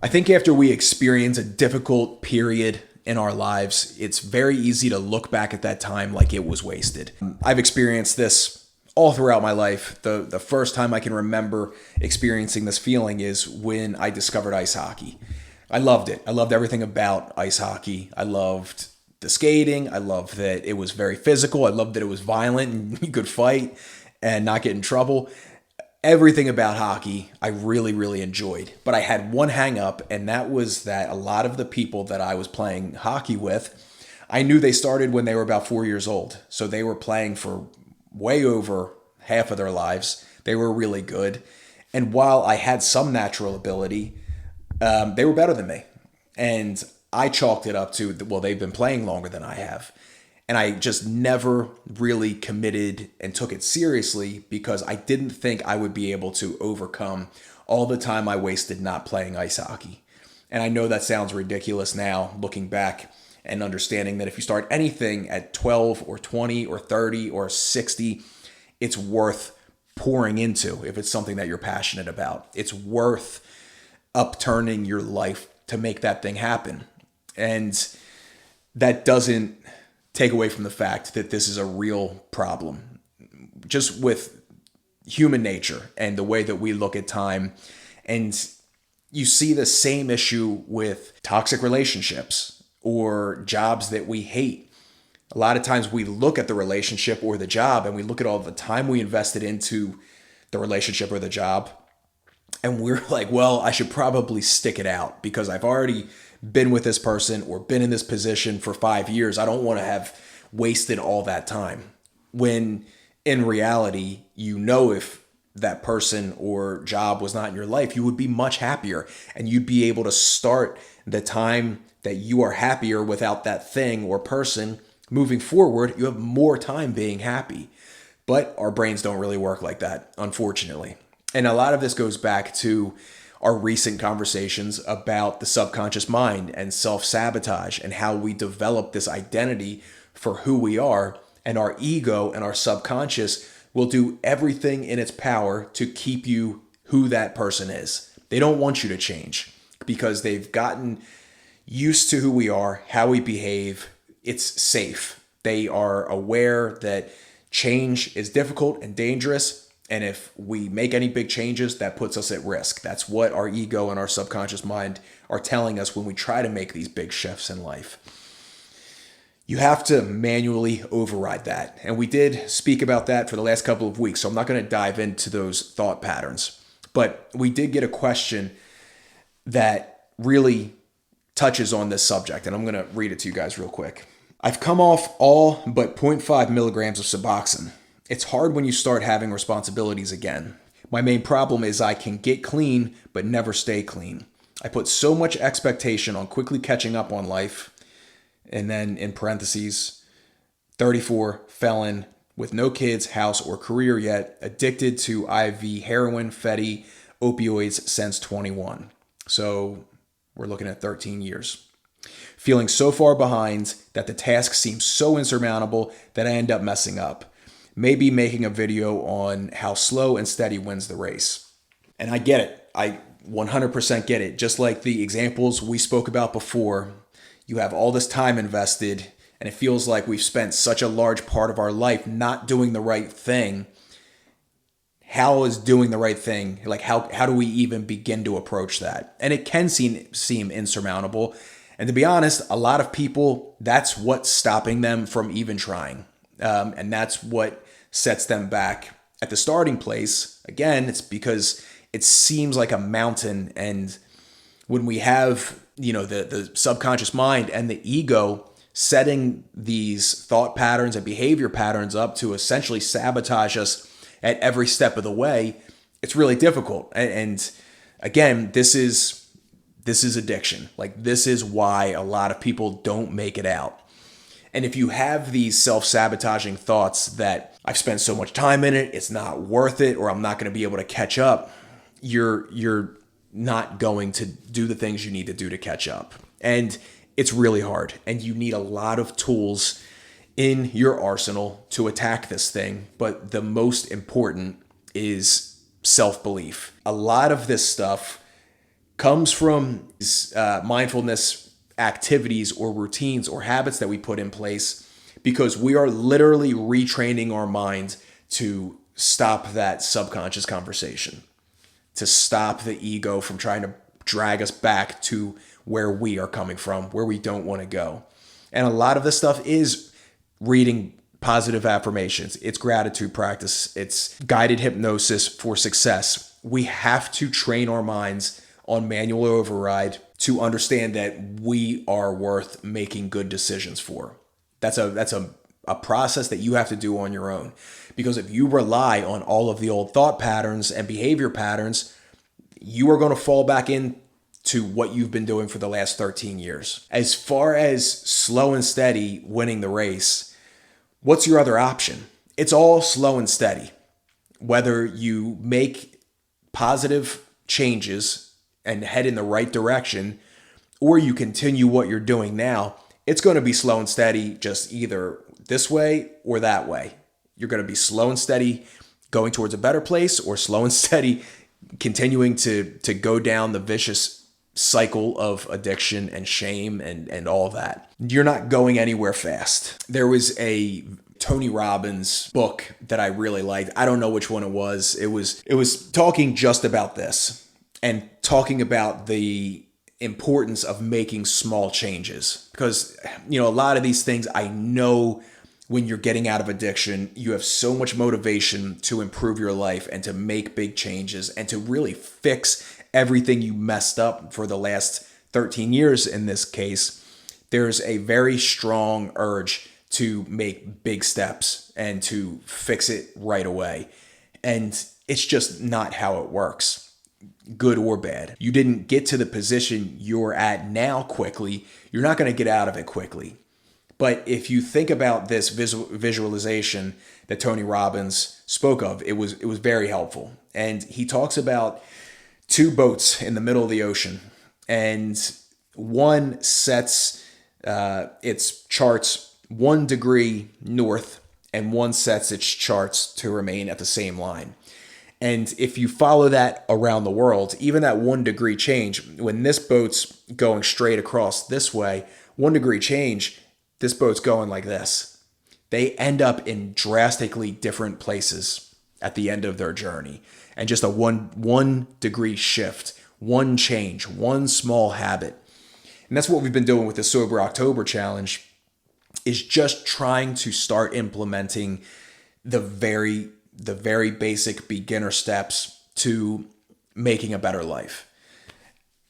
I think after we experience a difficult period in our lives, it's very easy to look back at that time like it was wasted. I've experienced this all throughout my life. The first time I can remember experiencing this feeling is when I discovered ice hockey. I loved it. I loved everything about ice hockey. I loved the skating. I loved that it was very physical. I loved that it was violent and you could fight and not get in trouble. Everything about hockey I really, really enjoyed. But I had one hang up, and that was that a lot of the people that I was playing hockey with, I knew they started when they were about 4 years old. So they were playing for way over half of their lives. They were really good. And while I had some natural ability, they were better than me. And I chalked it up to, well, they've been playing longer than I have. And I just never really committed and took it seriously because I didn't think I would be able to overcome all the time I wasted not playing ice hockey. And I know that sounds ridiculous now, looking back and understanding that if you start anything at 12 or 20 or 30 or 60, it's worth pouring into if it's something that you're passionate about. It's worth upturning your life to make that thing happen. And that doesn't take away from the fact that this is a real problem just with human nature and the way that we look at time. And you see the same issue with toxic relationships or jobs that we hate. A lot of times we look at the relationship or the job and we look at all the time we invested into the relationship or the job, and we're like, well, I should probably stick it out because I've already been with this person or been in this position for 5 years. I don't want to have wasted all that time. When in reality, if that person or job was not in your life, you would be much happier and you'd be able to start the time that you are happier without that thing or person. Moving forward, you have more time being happy. But our brains don't really work like that, unfortunately. And a lot of this goes back to our recent conversations about the subconscious mind and self-sabotage and how we develop this identity for who we are, and our ego and our subconscious will do everything in its power to keep you who that person is. They don't want you to change because they've gotten used to who we are, how we behave. It's safe. They are aware that change is difficult and dangerous. And if we make any big changes, that puts us at risk. That's what our ego and our subconscious mind are telling us when we try to make these big shifts in life. You have to manually override that. And we did speak about that for the last couple of weeks, so I'm not going to dive into those thought patterns. But we did get a question that really touches on this subject, and I'm going to read it to you guys real quick. I've come off all but zero point 0.5 milligrams of Suboxone. It's hard when you start having responsibilities again. My main problem is I can get clean, but never stay clean. I put so much expectation on quickly catching up on life. And then in parentheses, 34, felon, with no kids, house, or career yet, addicted to IV heroin, fetty, opioids since 21. So we're looking at 13 years. Feeling so far behind that the task seems so insurmountable that I end up messing up. Maybe making a video on how slow and steady wins the race. And I get it. I 100% get it. Just like the examples we spoke about before, you have all this time invested and it feels like we've spent such a large part of our life not doing the right thing. How is doing the right thing? Like how do we even begin to approach that? And it can seem insurmountable. And to be honest, a lot of people, that's what's stopping them from even trying. And that's what sets them back at the starting place. Again, it's because it seems like a mountain. And when we have, the subconscious mind and the ego setting these thought patterns and behavior patterns up to essentially sabotage us at every step of the way, it's really difficult. And again, this is addiction. Like, this is why a lot of people don't make it out. And if you have these self-sabotaging thoughts that I've spent so much time in it, it's not worth it, or I'm not going to be able to catch up, you're not going to do the things you need to do to catch up. And it's really hard. And you need a lot of tools in your arsenal to attack this thing. But the most important is self-belief. A lot of this stuff comes from mindfulness activities or routines or habits that we put in place, because we are literally retraining our mind to stop that subconscious conversation, to stop the ego from trying to drag us back to where we are coming from, where we don't want to go. And a lot of this stuff is reading positive affirmations. It's gratitude practice. It's guided hypnosis for success. We have to train our minds on manual override to understand that we are worth making good decisions for. That's a process that you have to do on your own. Because if you rely on all of the old thought patterns and behavior patterns, you are going to fall back into what you've been doing for the last 13 years. As far as slow and steady winning the race, what's your other option? It's all slow and steady. Whether you make positive changes and head in the right direction, or you continue what you're doing now, it's going to be slow and steady, just either this way or that way. You're going to be slow and steady going towards a better place, or slow and steady continuing to go down the vicious cycle of addiction and shame and all of that. You're not going anywhere fast. There was a Tony Robbins book that I really liked. I don't know which one it was. It was talking just about this and talking about the importance of making small changes. Because, a lot of these things, I know when you're getting out of addiction, you have so much motivation to improve your life and to make big changes and to really fix everything you messed up for the last 13 years in this case. There's a very strong urge to make big steps and to fix it right away. And it's just not how it works, good or bad. You didn't get to the position you're at now quickly. You're not going to get out of it quickly. But if you think about this visualization that Tony Robbins spoke of, it was very helpful. And he talks about two boats in the middle of the ocean, and one sets its charts 1 degree north, and one sets its charts to remain at the same line. And if you follow that around the world, even that 1 degree change, when this boat's going straight across this way, 1 degree change, this boat's going like this. They end up in drastically different places at the end of their journey. And just a one degree shift, one change, one small habit. And that's what we've been doing with the Sober October Challenge, is just trying to start implementing the very basic beginner steps to making a better life.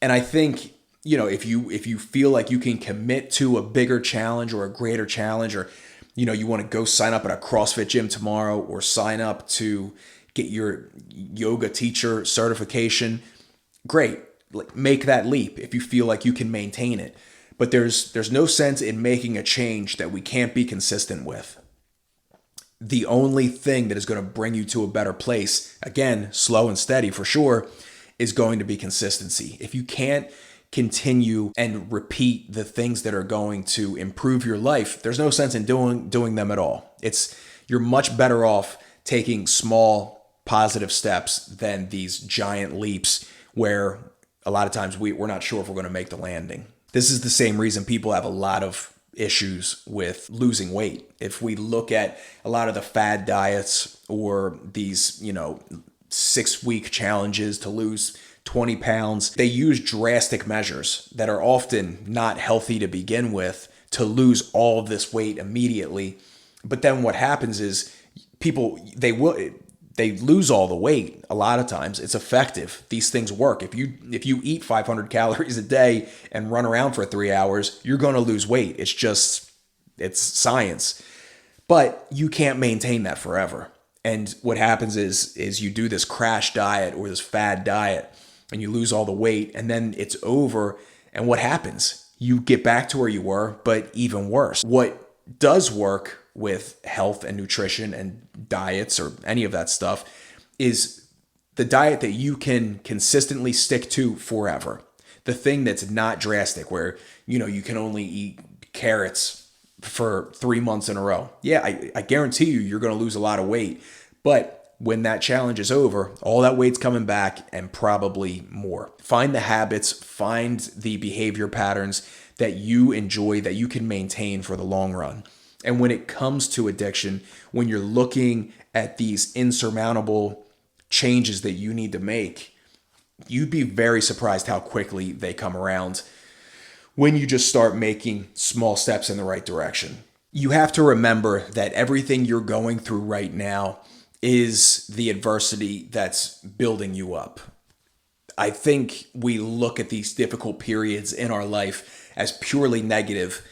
And I think, if you feel like you can commit to a bigger challenge or a greater challenge, or, you want to go sign up at a CrossFit gym tomorrow, or sign up to get your yoga teacher certification, great. Make that leap if you feel like you can maintain it. But there's no sense in making a change that we can't be consistent with. The only thing that is going to bring you to a better place, again, slow and steady for sure, is going to be consistency. If you can't continue and repeat the things that are going to improve your life, there's no sense in doing them at all. You're much better off taking small positive steps than these giant leaps where a lot of times we're not sure if we're going to make the landing. This is the same reason people have a lot of issues with losing weight. If we look at a lot of the fad diets or these, 6-week challenges to lose 20 pounds, they use drastic measures that are often not healthy to begin with to lose all of this weight immediately. But then what happens is they lose all the weight. A lot of times it's effective. These things work. If you eat 500 calories a day and run around for 3 hours, you're going to lose weight. It's science. But you can't maintain that forever. And what happens is you do this crash diet or this fad diet and you lose all the weight, and then it's over. And what happens? You get back to where you were, but even worse. What does work with health and nutrition and diets or any of that stuff is the diet that you can consistently stick to forever. The thing that's not drastic, where you can only eat carrots for 3 months in a row. Yeah, I guarantee you're going to lose a lot of weight, but when that challenge is over, all that weight's coming back and probably more. Find the habits, find the behavior patterns that you enjoy, that you can maintain for the long run. And when it comes to addiction, when you're looking at these insurmountable changes that you need to make, you'd be very surprised how quickly they come around when you just start making small steps in the right direction. You have to remember that everything you're going through right now is the adversity that's building you up. I think we look at these difficult periods in our life as purely negative.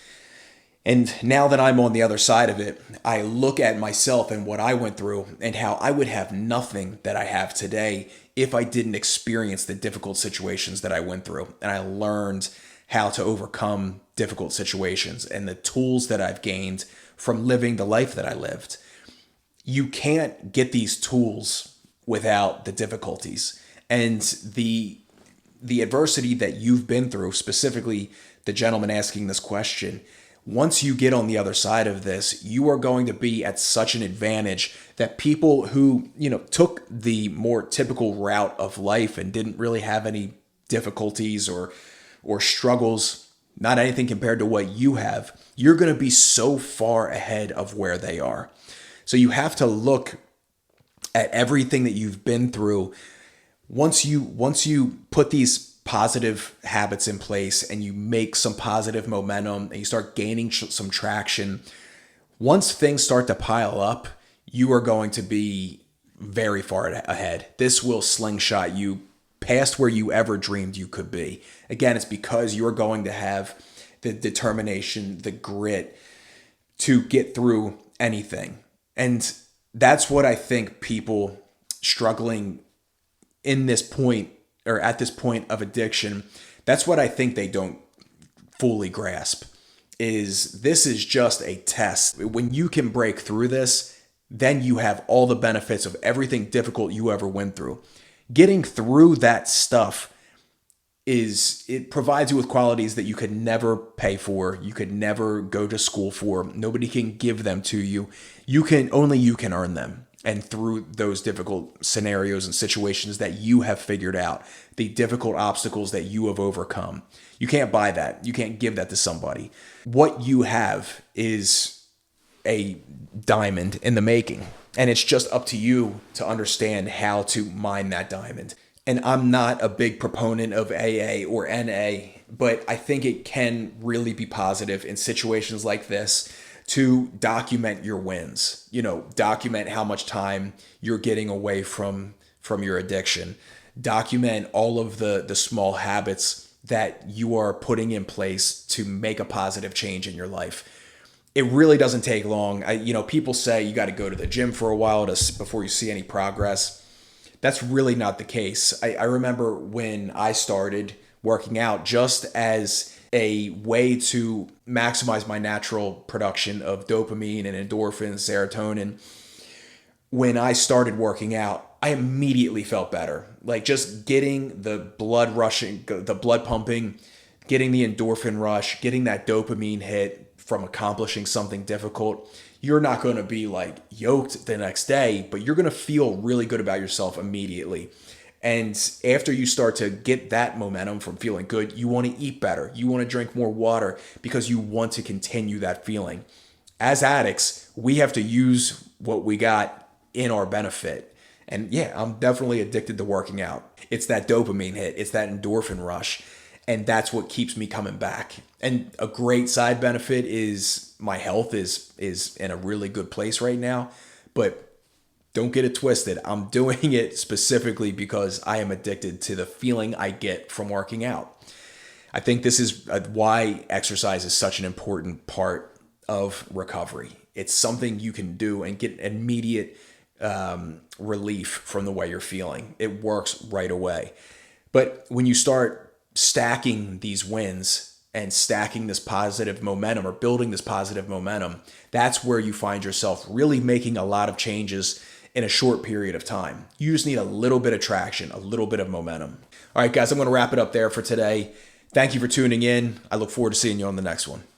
And now that I'm on the other side of it, I look at myself and what I went through and how I would have nothing that I have today if I didn't experience the difficult situations that I went through. And I learned how to overcome difficult situations and the tools that I've gained from living the life that I lived. You can't get these tools without the difficulties. And the adversity that you've been through, specifically the gentleman asking this question, once you get on the other side of this, you are going to be at such an advantage that people who, took the more typical route of life and didn't really have any difficulties or struggles, not anything compared to what you have, you're going to be so far ahead of where they are. So you have to look at everything that you've been through. Once you put these positive habits in place and you make some positive momentum and you start gaining some traction, once things start to pile up, you are going to be very far ahead. This will slingshot you past where you ever dreamed you could be. Again, it's because you're going to have the determination, the grit to get through anything. And that's what I think people struggling in this point or at this point of addiction, that's what I think they don't fully grasp, is this is just a test. When you can break through this, then you have all the benefits of everything difficult you ever went through. Getting through that stuff it provides you with qualities that you could never pay for, you could never go to school for. Nobody can give them to you. Only you can earn them. And through those difficult scenarios and situations that you have figured out, the difficult obstacles that you have overcome. You can't buy that. You can't give that to somebody. What you have is a diamond in the making. And it's just up to you to understand how to mine that diamond. And I'm not a big proponent of AA or NA, but I think it can really be positive in situations like this to document your wins. Document how much time you're getting away from your addiction. Document all of the small habits that you are putting in place to make a positive change in your life. It really doesn't take long. People say you got to go to the gym for a while before you see any progress. That's really not the case. I remember when I started working out just as a way to maximize my natural production of dopamine and endorphins, serotonin. When I started working out, I immediately felt better. Like just getting the blood rushing, the blood pumping, getting the endorphin rush, getting that dopamine hit from accomplishing something difficult. You're not going to be like yoked the next day, but you're going to feel really good about yourself immediately. And after you start to get that momentum from feeling good, you want to eat better. You want to drink more water because you want to continue that feeling. As addicts, we have to use what we got in our benefit. And yeah, I'm definitely addicted to working out. It's that dopamine hit. It's that endorphin rush. And that's what keeps me coming back. And a great side benefit is my health is in a really good place right now. But don't get it twisted. I'm doing it specifically because I am addicted to the feeling I get from working out. I think this is why exercise is such an important part of recovery. It's something you can do and get immediate relief from the way you're feeling. It works right away. But when you start stacking these wins and stacking this positive momentum or building this positive momentum, that's where you find yourself really making a lot of changes in a short period of time. You just need a little bit of traction, a little bit of momentum. All right, guys, I'm going to wrap it up there for today. Thank you for tuning in. I look forward to seeing you on the next one.